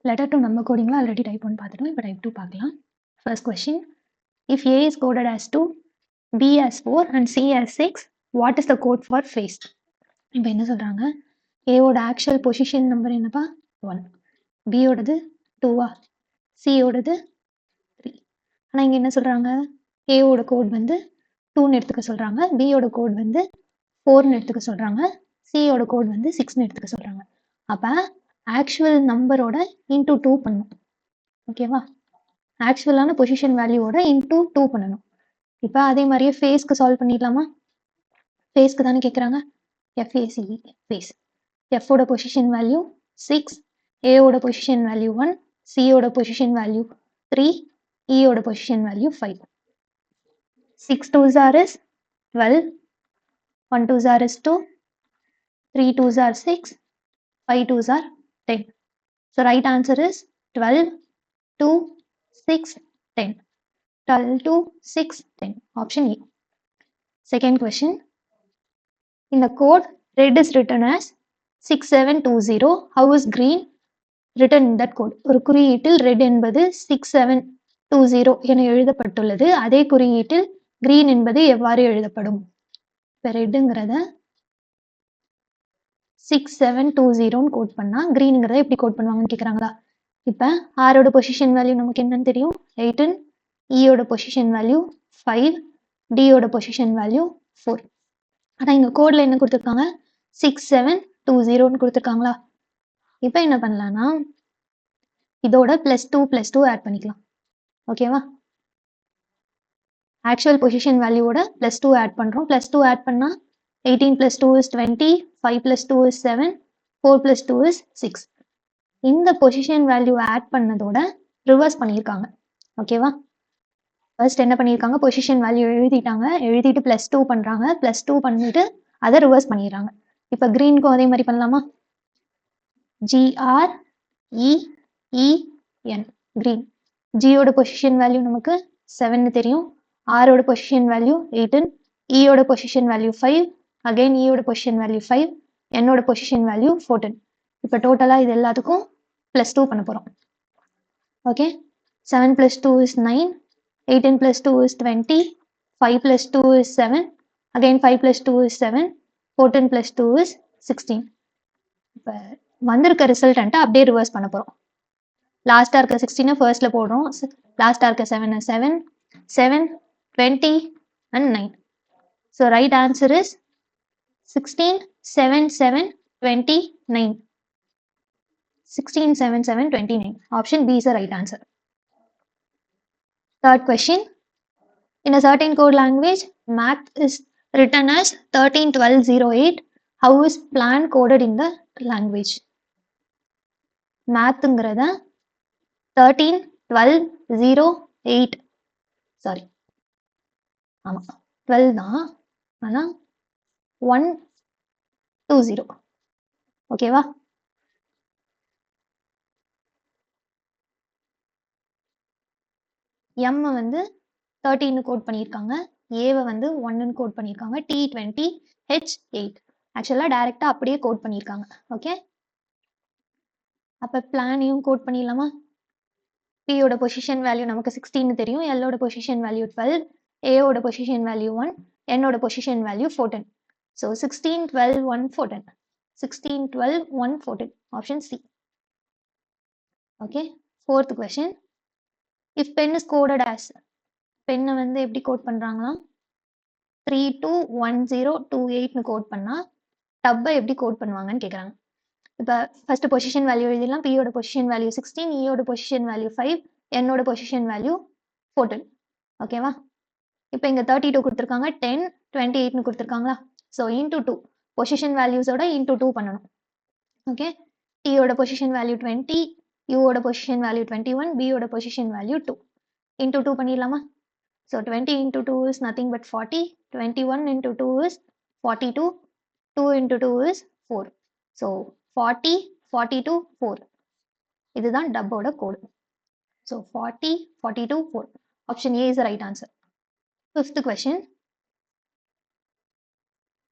Letter to number coding already type 1 பார்த்துட்டோம். இப்போ type 2 பார்க்கலாம். First question. If A is coded as 2, B as 4 and C as 6, what is the code for face? இப்போ என்ன சொல்றாங்க? A ஓட actual position number என்னப்பா 1, B ஓடது 2வா, C ஓடது 3. ஆனால் இங்கே என்ன சொல்றாங்க? A ஓட கோட் வந்து 2ன்னு எடுத்துக்க சொல்றாங்க, B ஓட கோட் வந்து 4ன்னு எடுத்துக்க சொல்றாங்க, C ஓட கோட் வந்து 6ன்னு எடுத்துக்க சொல்றாங்க. அப்போ ஆக்சுவல் நம்பரோட இன்டூ 2 பண்ணணும். ஓகேவா? ஆக்சுவலான பொசிஷன் வேல்யூவோட இன்டூ 2 பண்ணணும். இப்போ அதே மாதிரியே ஃபேஸ்க்கு சால்வ் பண்ணிடலாமா? ஃபேஸ்க்கு தானே கேட்குறாங்க. FACE face. Fஓட பொசிஷன் வேல்யூ 6, Aஓட பொசிஷன் வேல்யூ 1, Cஓட பொசிஷன் வேல்யூ 3, Eஓட position value 5. 6 2s are 12, 1 2s are 2, 3 2s are 6, 5 2s are 10. So right answer is 12, 2, 6, 10. 12, 2, 6, 10. Option E. Second question. In the code, red is written as 6720. How is green written in that code? ஒரு குறியீட்டில் red என்பது 6720 என எழுதப்பட்டுள்ளது. அதே குறியீட்டில் green என்பது எவ்வாறு எழுதப்படும்? இப்போ ரெட்டுங்கிறத 6720 கோட் பண்ணா greenங்கிறத எப்படி கோட் பண்ணுவாங்கன்னு கேட்குறாங்களா? இப்போ ஆரோட பொசிஷன் வேல்யூ நமக்கு என்னன்னு தெரியும் 18, ஈயோட பொசிஷன் வேல்யூ 5, டியோட பொசிஷன் வேல்யூ 4. ஆனால் இங்கே கோடில் என்ன கொடுத்துருக்காங்க 6720 கொடுத்துருக்காங்களா? இப்போ என்ன பண்ணலான்னா இதோட +2 ஆட் பண்ணிக்கலாம். ஓகேவா? ஆக்சுவல் பொசிஷன் வேல்யூவோட +2 ஆட் பண்ணுறோம். +2 ஆட் பண்ணால் 18 + 2 is 20, 5 + 2 is 7, 4 + 2 is 6. இந்த பொசிஷன் வேல்யூ ஆட் பண்ணதோட ரிவர்ஸ் பண்ணியிருக்காங்க. ஓகேவா? ஃபர்ஸ்ட் என்ன பண்ணியிருக்காங்க பொசிஷன் வேல்யூ எழுதிட்டாங்க, எழுதிட்டு +2 பண்ணுறாங்க, +2 பண்ணிட்டு அதை ரிவர்ஸ் பண்ணிடுறாங்க. இப்போ க்ரீனுக்கும் அதே மாதிரி பண்ணலாமா? GREEN green. ஜியோட பொசிஷன் வேல்யூ நமக்கு 7ன்னு தெரியும், ஆரோட பொசிஷன் வேல்யூ 18, ஈயோட பொசிஷன் வேல்யூ 5, அகைன் ஈயோட பொசிஷன் வேல்யூ 5, என்னோட பொசிஷன் வேல்யூ 14. இப்போ டோட்டலாக இது எல்லாத்துக்கும் +2 பண்ண போகிறோம். Okay, 7 + 2 is 9, 18 + 2 is 20, 5 + 2 is 7, again 5 + 2 is 7, 14 + 2 is 16. இப்போ வந்திருக்க ரிசல்ட்டன்ட்டு அப்படியே ரிவர்ஸ் பண்ண போகிறோம். லாஸ்ட்டாக இருக்க 16 ஃபர்ஸ்ட்டில் போடுறோம், லாஸ்ட்டாக இருக்க 7 7, 7, 20 and 9. So right answer is 16, 7, 7, 29. 16, 7, 7, 29. Option B is the right answer. Third question. In a certain code language, math is written as 131208. How is plan coded in the language? Mathங்கிறத 131208. Sorry, ஆமாம் 12 தான், ஆனால் 120. ஓகேவா? M வந்து 13 code பண்ணியிருக்காங்க, ஏவை வந்து 1ன்னு code பண்ணியிருக்காங்க, T20, H8. ஆக்சுவலாக டைரெக்டாக அப்படியே கோட் பண்ணியிருக்காங்க. ஓகே, அப்போ பிளானையும் கோட் பண்ணிடலாமா? பியோட பொசிஷன் வேல்யூ நமக்கு 16ன்னு தெரியும், எல்லோட பொசிஷன் வேல்யூ 12, ஏவோட பொசிஷன் வேல்யூ 1, என்னோட position value 14. So 16, 12, 1, 14. 16, 12, 1, 14. Option C. Okay, fourth question. If pen is coded as, பென்னை வந்து எப்படி கோட் பண்ணுறாங்களா? 321028ன்னு கோட் பண்ணால் டப்பை எப்படி கோட் பண்ணுவாங்கன்னு கேட்குறாங்க. இப்போ ஃபர்ஸ்ட் பொசிஷன் வேல்யூ எழுதிடலாம். பியோட பொசிஷன் வேல்யூ 16, ஈயோட பொசிஷன் வேல்யூ 5, என்னோட பொசிஷன் வேல்யூ 14. ஓகேவா? இப்போ இங்கே 32 கொடுத்துருக்காங்க, 10, 28ன்னு கொடுத்துருக்காங்களா? ஸோ இன்டூ 2, பொசிஷன் வேல்யூஸோட இன்டூ 2 பண்ணணும். ஓகே, டியோட பொசிஷன் வேல்யூ 20, யூவோட பொசிஷன் வேல்யூ 21, பியோட பொசிஷன் வேல்யூ 2. இன்டூ 2 பண்ணிடலாமா? So 20 into 2 is nothing but 40, 21 into 2 is 42, 2 into 2 is 4. So 40, 42, 4. இதுதான் டப்போட code. So 40, 42, 4. Option A is the right answer. Fifth question.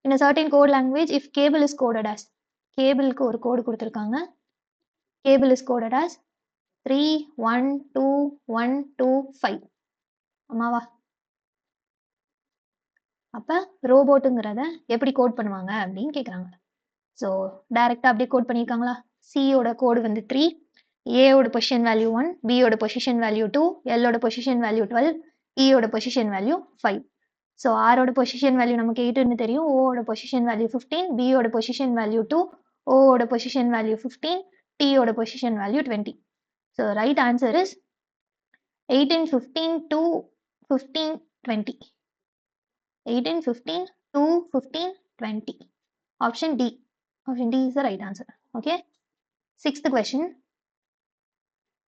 In a certain code language, if cable is coded as, கேபிளுக்கு ஒரு கோடு கொடுத்துருக்காங்க, cable is coded as 3 1 2 1 2 5 ஆமாவா? அப்ப ரோபோட்டுங்கிறத எப்படி code பண்ணுவாங்க அப்படின்னு கேட்குறாங்க. ஸோ டைரெக்டாக அப்படியே கோட் பண்ணியிருக்காங்களா? சியோட கோடு வந்து 3, ஏயோட பொசிஷன் வேல்யூ 1, பியோட பொசிஷன் வேல்யூ 2, எல்லோட பொசிஷன் வேல்யூ 12, இயோட பொசிஷன் வேல்யூ 5. ஸோ ஆரோட பொசிஷன் வேல்யூ நமக்கு 8ன்னு தெரியும், ஓவோட பொசிஷன் வேல்யூ 15, பியோட பொசிஷன் வேல்யூ 2, ஓவோட பொசிஷன் வேல்யூ 15, டியோட position value 20. So right answer is 18 15 2 15 20. 18 15 2 15 20. Option D. Option D is the right answer. Okay. Sixth question.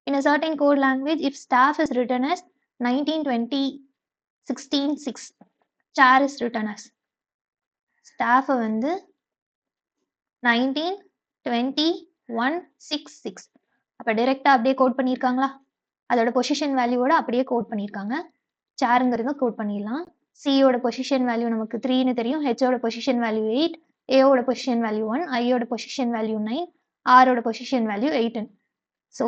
In a certain code language, if staff is written as 19 20 16 6, chair is written as staff வந்து 19 20 1 6 6. அப்போ டைரெக்டாக அப்படியே code பண்ணியிருக்காங்களா? அதோட position வேல்யூவோட அப்படியே code பண்ணியிருக்காங்க. சேருங்கிறத code பண்ணிடலாம். சியோட பொசிஷன் வேல்யூ நமக்கு 3ன்னு தெரியும், ஹெச்சோட பொசிஷன் வேல்யூ 8, ஏவோட பொசிஷன் வேல்யூ 1, ஐயோட பொசிஷன் வேல்யூ 9, ஆரோட position value 18. So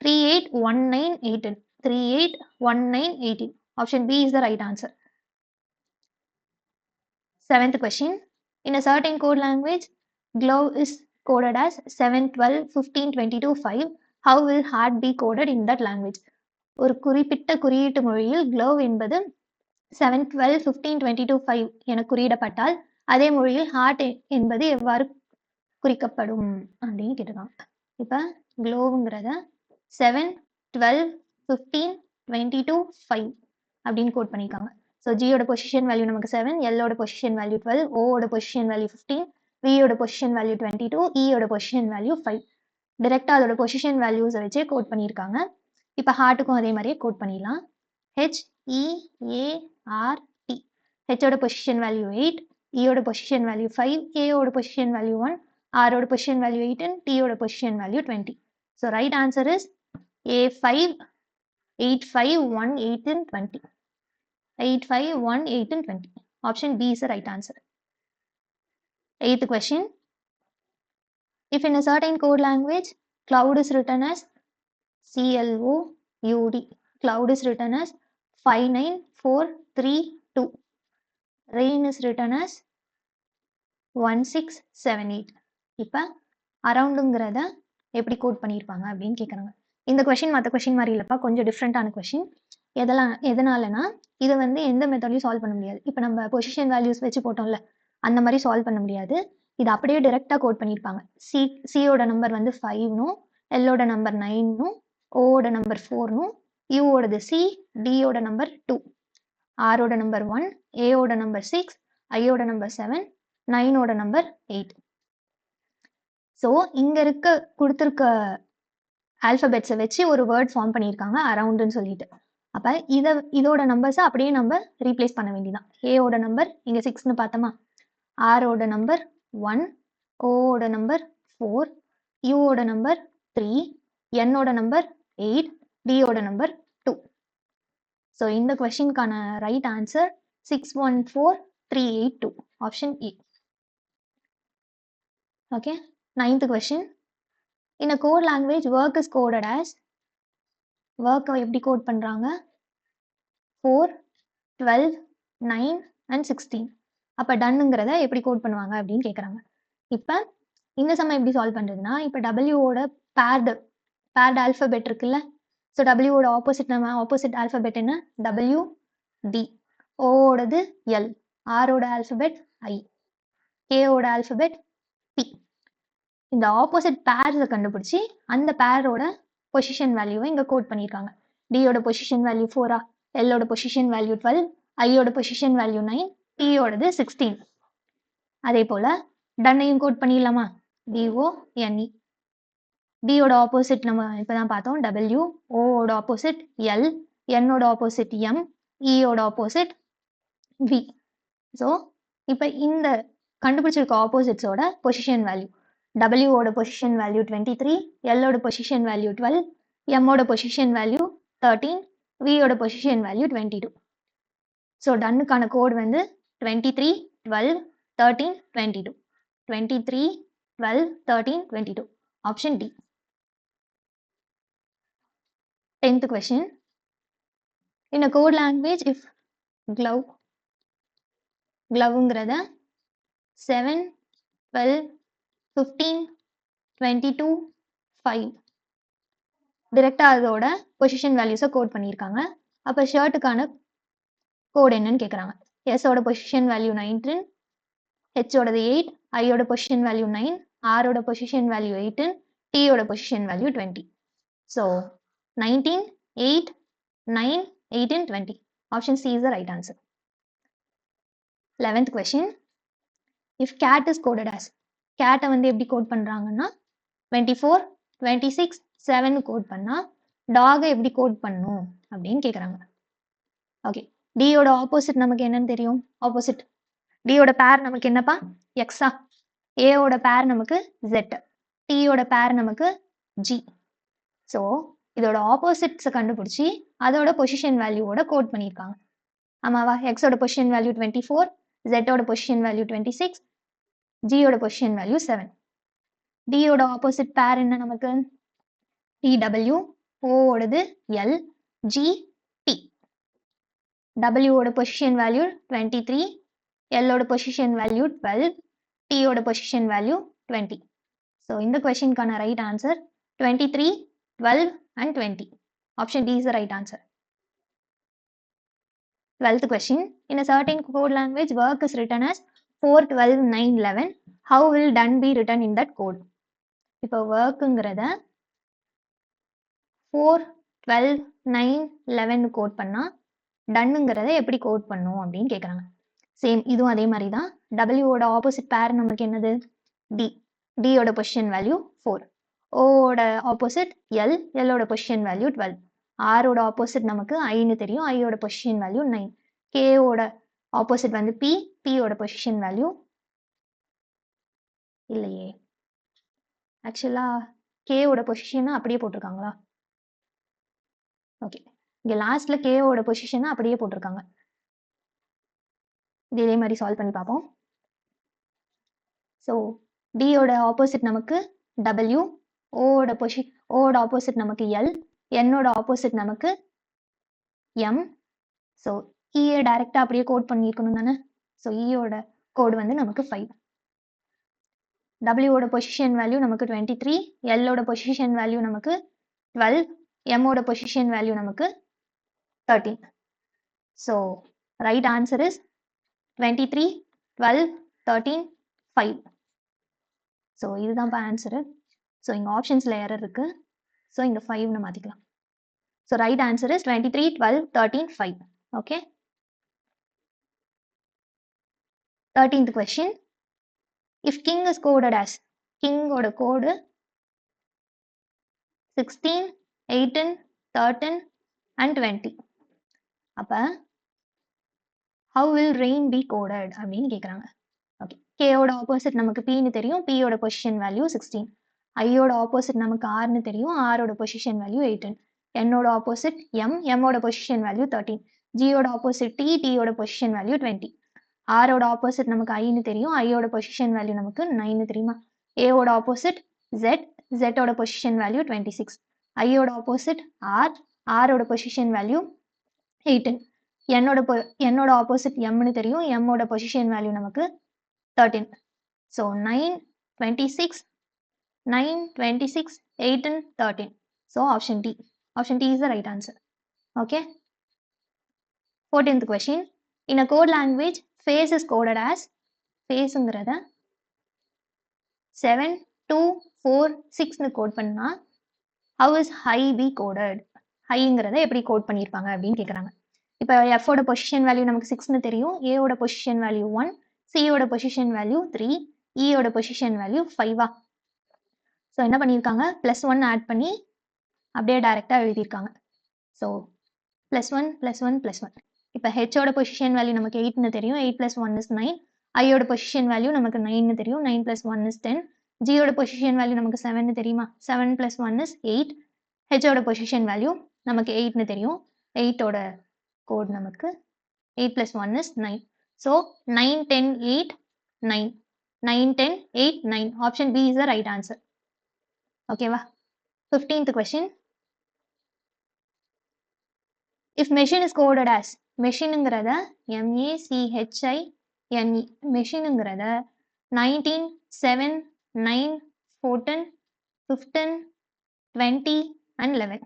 3 8 1 9 18. 3 8 1 9 18. Option B is the right answer. Seventh question. In a certain code language, glove is coded as 7 12 15 22 5. How will heart be coded in that language? ஒரு குறிப்பிட்ட குறியீட்டு மொழியில் glove என்பது 7 12 15 22 5 என குறியிடப்பட்டால் அதே மொழியில் heart என்பது எவ்வாறு குறிக்கப்படும் அப்படின்னு கேட்டுருக்காங்க. இப்போ க்ளோவுங்கிறத 7 12 15 22 5 அப்படின்னு கோட் பண்ணியிருக்காங்க. ஸோ ஜியோட பொசிஷன் வேல்யூ நமக்கு 7, எல்லோட பொசிஷன் வேல்யூ 12, ஓவோட பொசிஷன் வேல்யூ 15, வியோட பொசிஷன் வேல்யூ 22, இயோட பொசிஷன் வேல்யூ 5. டைரெக்டாக அதோட பொசிஷன் வேல்யூஸை வச்சே கோட் பண்ணியிருக்காங்க. இப்போ ஹார்ட்டுக்கும் அதே மாதிரியே கோட் பண்ணிடலாம். HEART. ஹெச்சோட பொசிஷன் வேல்யூ 8, இயோட பொசிஷன் வேல்யூ 5, ஏயோட பொசிஷன் வேல்யூ 1, ஆரோட பொசிஷன் வேல்யூ 18, டியோட position value 20. So right answer is A5 8 5 1 8 and 20. 8 5 1 8 and 20. Option B is the right answer. Eighth question. If in a certain code language, cloud is written as CLOUD. Cloud is written as 5 9 4 3 2. Rain is written as 1 6 7 8. இப்போ அரவுண்டுங்கிறத எப்படி code பண்ணியிருப்பாங்க அப்படின்னு கேட்குறாங்க. இந்த question மற்ற question மாதிரி இல்லைப்பா, கொஞ்சம் டிஃப்ரெண்ட்டான கொஷின். எதனாலனா இது வந்து எந்த மெத்தட்லையும் சால்வ் பண்ண முடியாது. இப்போ நம்ம பொசிஷன் வேல்யூஸ் வச்சு போட்டோம்ல, அந்த மாதிரி சால்வ் பண்ண முடியாது. இது அப்படியே டைரெக்டாக கோட் பண்ணியிருப்பாங்க. சியோட நம்பர் வந்து 5னும், எல்லோட நம்பர் 9னும், ஓவோட நம்பர் 4னும், யூவோடது C, டியோட நம்பர் 2, ஆரோட நம்பர் 1, ஏவோட நம்பர் 6, ஐயோட நம்பர் 7, 9ஓட நம்பர் 8. ஸோ இங்கே கொடுத்துருக்க ஆல்ஃபபெட்ஸை வச்சு ஒரு வேர்ட் ஃபார்ம் பண்ணியிருக்காங்க அரவுண்டுன்னு சொல்லிட்டு. அப்போ இதோட நம்பர்ஸை அப்படியே நம்ம ரீப்ளேஸ் பண்ண வேண்டியதான். ஏவோட நம்பர் இங்கே 6ன்னு பார்த்தோமா, ஆரோட நம்பர் 1, ஓவோட நம்பர் 4, யூவோட நம்பர் 3, என்னோட நம்பர் 8, டியோட நம்பர் 2. ஸோ இந்த கொஷினுக்கான right answer 614382. Option A. Okay. Ninth question. In a code language, work is coded as, work எப்படி கோட் பண்ணுறாங்க, 4 12 9 and 16. அப்போ டன்னுங்கிறத எப்படி கோட் பண்ணுவாங்க அப்படின்னு கேட்குறாங்க. இப்போ இந்த சமயம் எப்படி சால்வ் பண்ணுறதுன்னா, இப்போ டபிள்யூவோட பேர்டு ஆல்ஃபபெட் இருக்குல்ல, ஸோ டபிள்யூவோட ஆப்போசிட் ஆல்ஃபபெட் என்ன, WD, ஓவோடது L, ஆரோட ஆல்ஃபபெட் I, கேவோட ஆல்ஃபபெட் P. இந்த ஆப்போசிட் பேர்ஸை கண்டுபிடிச்சி அந்த பேரோட பொசிஷன் வேல்யூவை இங்கே கோட் பண்ணியிருக்காங்க. டியோட பொசிஷன் வேல்யூ 4, எல்லோட பொசிஷன் வேல்யூ 12, ஐயோட பொசிஷன் வேல்யூ 9, டியோடது 16. அதே போல் டன்னையும் கோட் பண்ணிடலாமா, DONE. டியோட ஆப்போசிட் நம்ம இப்போ தான் பார்த்தோம் W, ஓவோட ஆப்போசிட் L, என்னோட ஆப்போசிட் M, இயோட ஆப்போசிட் V. ஸோ இப்போ இந்த கண்டுபிடிச்சிருக்க ஆப்போசிட்ஸோட பொசிஷன் வேல்யூ, டபிள்யூவோட பொசிஷன் வேல்யூ 23, எல்லோட பொசிஷன் வேல்யூ 12, எம்மோட பொசிஷன் வேல்யூ 13, வியோட பொசிஷன் வேல்யூ 22. ஸோ டன்னுக்கான கோட் வந்து 23 12 13 22. 23 12 13 22. Option D. 10th question. In a code language, if gloveங்கிறத 7, 12, 15, 22, 5 டிரெக்டா அதோட பொசிஷன் வேல்யூஸை கோட் பண்ணியிருக்காங்க. அப்போ ஷர்ட்டுக்கான கோட் என்னன்னு கேட்குறாங்க. எஸோட பொசிஷன் வேல்யூ 19, ஹெச்சோடது 8, ஐயோட பொசிஷன் வேல்யூ 9, ஆரோட பொசிஷன் வேல்யூ 18, டியோட position value 20. So 19, 8, 9, 18, 20. Option C is the right answer. 11th question. If cat is coded as, cat வந்து எப்படி கோட் பண்றாங்கன்னா 24, 26, 7 கோட் பண்ணா டாகை எப்படி கோட் பண்ணும் அப்படின்னு கேட்குறாங்க. ஓகே, டியோட ஆப்போசிட் நமக்கு என்னன்னு தெரியும்? ஆப்போசிட் டியோட பேர் நமக்கு என்னப்பா? எக்ஸா. ஏயோட பேர் நமக்கு ஜெட். டியோட பேர் நமக்கு ஜி. ஸோ இதோட ஆப்போசிட்ஸை கண்டுபிடிச்சி அதோட பொசிஷன் வேல்யூவோட கோட் பண்ணியிருக்காங்க. ஆமாவா? எக்ஸோட பொசிஷன் வேல்யூ 24, ஜெட்டோட பொசிஷன் வேல்யூ 26, ஜியோட பொசிஷன் வேல்யூ 7. டியோட ஆப்போசிட் பேர் என்ன நமக்கு? டிடபிள்யூ. ஓவோடது எல், ஜி, டி. டபிள்யூவோட பொசிஷன் வேல்யூ 23, எல்லோட பொசிஷன் வேல்யூ 12, டியோட பொசிஷன் வேல்யூ 20. ஸோ இந்த கொஸ்டினுக்கான right answer 23, 12 and 20. Option D is the right answer. 12th question. In a certain code language, work is written as 4, 12, 9, 11. How will done be written in that code? இப்போ workங்கிறத 4, 12, 9, 11 code பண்ணா டன்னுங்கிறத எப்படி code பண்ணும் அப்படின்னு கேட்குறாங்க. Same இதுவும் அதே மாதிரி தான். டபிள்யூவோட ஆப்போசிட் பேர் நமக்கு என்னது? டி. டியோட பொசிஷன் வேல்யூ 4. ஓவோட ஆப்போசிட் எல், எல்லோட பொசிஷன் வேல்யூ 12. ஆரோட ஆப்போசிட் நமக்கு ஐன்னு தெரியும், ஐயோட பொசிஷன் வேல்யூ 9. கேவோட ஆப்போசிட் வந்து பி, பியோட பொசிஷன் வேல்யூ இல்லையே, ஆக்சுவலா கேவோட பொசிஷனை அப்படியே போட்டிருக்காங்களா? ஓகே, இங்கே லாஸ்ட்ல கேவோட பொசிஷனை அப்படியே போட்டிருக்காங்க. இதே மாதிரி சால்வ் பண்ணி பார்ப்போம். ஸோ டியோட ஆப்போசிட் நமக்கு டபிள்யூ, ஓவோட ஆப்போசிட் நமக்கு எல், என்னோட ஆப்போசிட் நமக்கு எம். ஸோ இயை டைரக்டாக அப்படியே கோட் பண்ணியிருக்கணும் தானே. ஸோ இயோட கோடு வந்து நமக்கு 5. டபிள்யூவோட பொசிஷன் வேல்யூ நமக்கு 23, எல்லோட பொசிஷன் வேல்யூ நமக்கு 12, எம்மோட பொசிஷன் வேல்யூ நமக்கு 13. So right answer is 23, 12, 13, 5. So இதுதான்ப்பா ஆன்சரு. ஸோ இங்கே ஆப்ஷன்ஸில் எரர் இருக்கு. ஸோ இங்கே 5ன்னு மாற்றிக்கலாம். So right answer is 23, 12, 13, 5. Okay. 13th question. If king is coded as, கிங்கோட கோடு 16, 18, 13 and 20. அப்போ how will rain be coded அப்படின்னு கேட்குறாங்க. ஓகே, கேயோட ஆப்போசிட் நமக்கு பின்னு தெரியும், பியோட பொசிஷன் வேல்யூ 16. ஐயோட ஆப்போசிட் நமக்கு ஆர்னு தெரியும், ஆரோட பொசிஷன் வேல்யூ 18. என்னோட ஆப்போசிட் எம், எம்மோட பொசிஷன் வேல்யூ 13. ஜியோட ஆப்போசிட் டி, டியோட பொசிஷன் வேல்யூ 20. ஆரோட ஆப்போசிட் நமக்கு ஐன்னு தெரியும், ஐயோட பொசிஷன் வேல்யூ நமக்கு 9 தெரியுமா. ஏவோட ஆப்போசிட் ஜெட், ஜெட்டோட பொசிஷன் வேல்யூ 26. ஐயோட ஆப்போசிட் ஆர், ஆரோட பொசிஷன் வேல்யூ 18. என்னோட ஆப்போசிட் எம்னு தெரியும், எம்மோட பொசிஷன் வேல்யூ நமக்கு 13. So 9, 26, 9, 26, 18, 13. So option D. Option D is the right answer. Okay. 14th question. In a code language, face is coded as, ஃபேஸுங்கிறத 7, 2, 4, 6ன்னு code பண்ணா how is high be coded? ஹைங்கிறத எப்படி code பண்ணியிருப்பாங்க அப்படின்னு கேட்குறாங்க. இப்போ எஃபோட பொசிஷன் வேல்யூ நமக்கு 6ன்னு தெரியும், ஏவோட பொசிஷன் வேல்யூ 1, சியோட பொசிஷன் வேல்யூ 3, இயோட பொசிஷன் வேல்யூ 5. ஸோ என்ன பண்ணியிருக்காங்க? +1 ஆட் பண்ணி அப்படியே டைரெக்டாக எழுதியிருக்காங்க. ஸோ +1, +1, +1. இப்போ ஹெச்சோட பொசிஷன் வேல்யூ நமக்கு 8ன்னு தெரியும், 8 + 1 is 9. ஐயோட பொசிஷன் வேல்யூ நமக்கு 9ன்னு தெரியும், 9 + 1 is 10. ஜியோட பொசிஷன் வேல்யூ நமக்கு 7ன்னு தெரியுமா, 7 + 1 is 8. ஹெச்சோட பொசிஷன் வேல்யூ நமக்கு 8ன்னு தெரியும், 8ஓட கோட் நமக்கு 8 + 1 is 9. So 9, 10, 8, 9. 9, 10, 8, 9. Option B is the right answer. ஓகேவா. 15th question. If machine is coded as machineங்கிறத MACHINE machineங்கிறத 19 7 9 14 15 20 and 11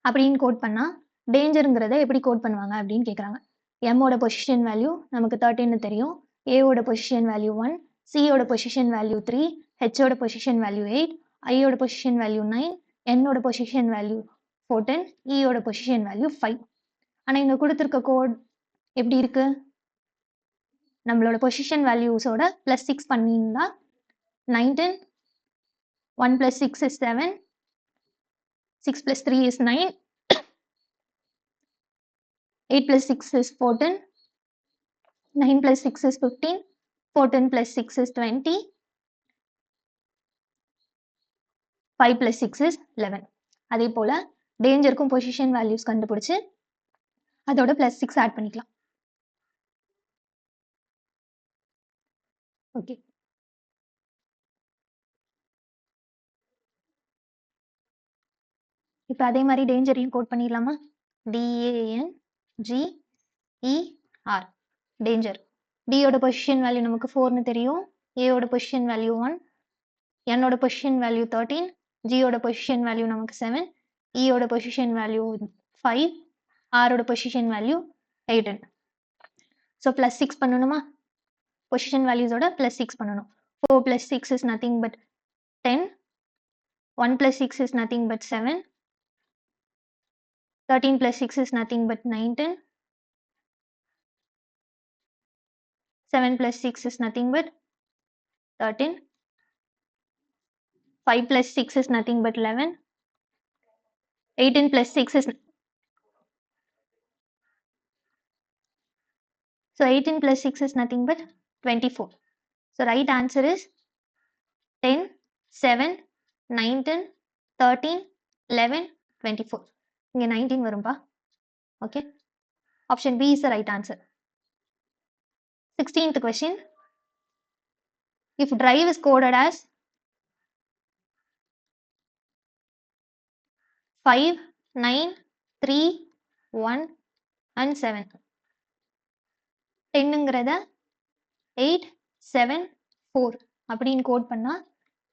அப்படின்னு கோட் பண்ணா டேஞ்சருங்கிறத எப்படி கோட் பண்ணுவாங்க அப்படின்னு கேட்குறாங்க. எம்மோட பொசிஷன் வேல்யூ நமக்கு 13 தெரியும், ஏவோட பொசிஷன் வேல்யூ 1, சியோட பொசிஷன் வேல்யூ 3, ஹெச்சோட பொசிஷன் வேல்யூ 8, ஐயோட பொசிஷன் வேல்யூ 9, என்னோட பொசிஷன் வேல்யூ 14, ஈயோட பொசிஷன் வேல்யூ 5. ஆனால் இங்கே கொடுத்துருக்க கோட் எப்படி இருக்கு? நம்மளோட பொசிஷன் வேல்யூஸோட +6 பண்ணியிருந்தா 19, 1 + 6 is 7, 6 + 3 is 9, 8 + 6 is 14, 9 + 6 is 15, 14 + 6 is 20, 5 + 6 is 11. அதே போல டேஞ்சருக்கும் பொசிஷன் வேல்யூஸ் கண்டுபிடிச்சு அதோட +6 ஆட் பண்ணிக்கலாம். ஓகே, இப்போ அதே மாதிரி டேஞ்சரையும் கோட் பண்ணிடலாமா? DANGER danger. டியோட பொசிஷன் வேல்யூ நமக்கு 4ன்னு தெரியும், ஏயோட பொசிஷன் வேல்யூ 1, என்னோட பொசிஷன் வேல்யூ 13, ஜியோட பொசிஷன் வேல்யூ நமக்கு 7, ஈயோட பொசிஷன் வேல்யூ 5, ஆரோட பொசிஷன் வேல்யூ 18. ஸோ +6 பண்ணணுமா? பொசிஷன் வேல்யூஸோட +6 பண்ணணும். 4 + 6 is nothing but 10, 1 + 6 is nothing but 7, 13 + 6 is nothing but 19, 7 + 6 is nothing but 13, 5 + 6 is nothing but 11, 18 + 6 is 18 + 6 is nothing but 24. So right answer is 10, 7, 19, 13, 11, 24. இங்கே 19 வரும்பா. Okay, option B is the right answer. 16th question. If drive is coded as 5, 9, 3, 1 and 7, 10ங்கிறத 8, 7, 4 அப்படின்னு code பண்ணா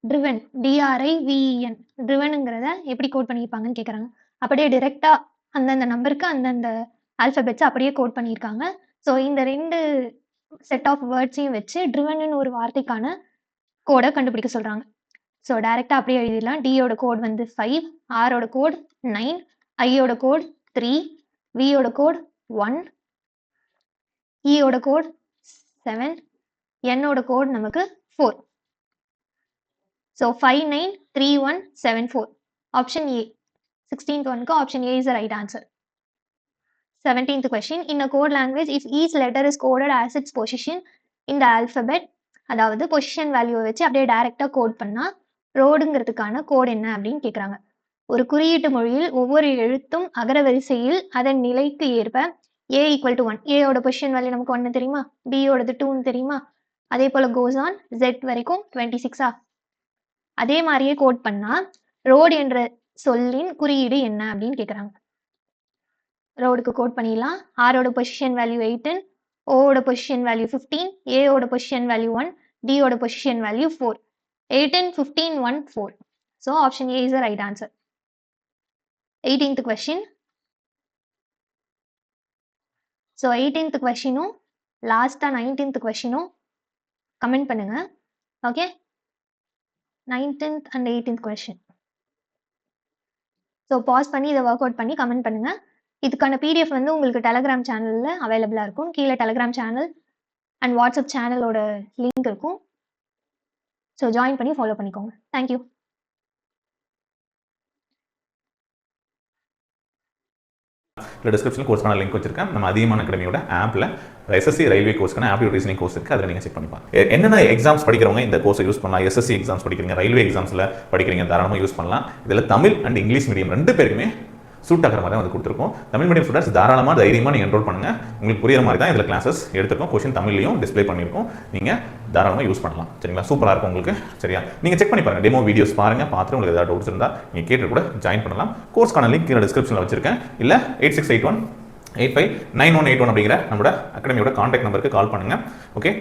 driven DRIVEN drivenங்கிறத எப்படி code பண்ணியிருப்பாங்கன்னு கேட்குறாங்க. அப்படியே டிரெக்டாக அந்தந்த நம்பருக்கு அந்தந்த ஆல்ஃபபெட்ஸ் அப்படியே கோட் பண்ணியிருக்காங்க. ஸோ இந்த 2 செட் ஆஃப் வேர்ட்ஸையும் வச்சு ட்ரிவன்னு ஒரு வார்த்தைக்கான கோடை கண்டுபிடிக்க சொல்கிறாங்க. ஸோ டைரெக்டாக அப்படியே எழுதிடலாம். டியோட கோட் வந்து 5, ஆரோட கோட் 9, ஐயோட கோட் 3, வியோட கோட் 1, ஈயோட கோட் 7, என்னோட கோட் நமக்கு 4. ஸோ 5, 9, 3, 1, 7, 4. Option A. 16th ஒன்க்கு option A is the right answer. 17th question. In a code language, if each letter is coded as its position in the alphabet, அதாவது position வேல்யூவை வச்சு அப்படியே டைரெக்டாக code பண்ணால் ரோடுங்கிறதுக்கான code என்ன அப்படின்னு கேட்குறாங்க. ஒரு குறியீட்டு மொழியில் ஒவ்வொரு எழுத்தும் அகர வரிசையில் அதன் நிலைக்கு ஏற்ப A = 1. ஏயோட பொசிஷன் வேல்யூ நமக்கு 1 தெரியுமா, பியோடது 2ன்னு தெரியுமா, அதே போல் கோஸ் ஆன் Z வரைக்கும் 26. அதே மாதிரியே கோட் பண்ணால் ரோடு என்ற சொல்லின் குறியீடு என்ன அப்படின்னு கேட்குறாங்க. ரோடுக்கு கோட் பண்ணிடலாம். ஆரோட பொசிஷன் வேல்யூ 18, ஓட பொசிஷன் வேல்யூ 15, ஏயோட பொசிஷன் வேல்யூ 1, டியோட position value 4. 18, 15, 1, 4. So option A is the right answer. 18th question. So 18th கொஸ்டினும் லாஸ்ட்டாக 19th கொஸ்டினும் கமெண்ட் பண்ணுங்க. Okay, 19th and 18th question. So pass பண்ணி இதை ஒர்க் அவுட் பண்ணி கமெண்ட் பண்ணுங்க. இதுக்கான பிடிஎஃப் வந்து உங்களுக்கு டெலகிராம் சேனலில் அவைலபிளாக இருக்கும். கீழே டெலகிராம் சேனல் அண்ட் வாட்ஸ்அப் சேனலோட லிங்க் இருக்கும். ஸோ ஜாயின் பண்ணி ஃபாலோ பண்ணிக்கோங்க. தேங்க்யூ. டிஸ்கிரிப்ஷனில் கோர்ஸ்க்கான லிங்க் வச்சிருக்கேன். நம்ம அதிகமான அகாடமியோட ஆப்பில் எஸ்எஸ்சி ரயில்வே கோர்ஸ்க்கான ஆப்டியூட் ரீசனிங் கோர்ஸ் இருக்குது. அதில் நீங்கள் செக் பண்ணிப்பாங்க. என்னென்ன எக்ஸாம்ஸ் படிக்கிறவங்க இந்த கோர்ஸை யூஸ் பண்ணலாம். எஸ்எஸ்சி எக்ஸாம்ஸ் படிக்கிறீங்க, ரயில்வே எக்ஸாம்ஸில் படிக்கிறீங்க, தாராளமாக யூஸ் பண்ணலாம். இதில் தமிழ் அண்ட் இங்கிலீஷ் மீடியம் 2 பேருக்குமே சூட் ஆகிற மாதிரி தான் வந்து கொடுத்துருக்கோம். தமிழ் மீடியம் ஸ்டூடெண்ட்ஸ் தாராளமாக தைரியமாக நீங்கள் என்ரோல் பண்ணுங்கள். உங்களுக்கு புரியுற மாதிரி தான் இதில் கிளாஸஸ் எடுத்துருக்கோம். கொஸ்டின் தமிழ்லையும் டிஸ்ப்ளே பண்ணியிருக்கோம். நீங்கள் தாராளமாக யூஸ் பண்ணலாம். சரிங்களா, சூப்பராக இருக்கும் உங்களுக்கு. சரியா, நீங்கள் செக் பண்ணி பாருங்கள், டெமோ வீடியோஸ் பாருங்கள், பார்த்துட்டு உங்களுக்கு ஏதாவது டவுட்ஸ் இருந்தால் நீங்கள் கேட்டு கூட ஜாயின் பண்ணலாம். கோர்ஸ்க்கான லிங்க் கீழே டிஸ்கிரிப்ஷனில் வச்சிருக்கேன். இல்லை 8681 859181 அப்படிங்கிற நம்மளோட அகாடமியோட கான்டாக்ட் நம்பருக்கு கால் பண்ணுங்கள். ஓகே.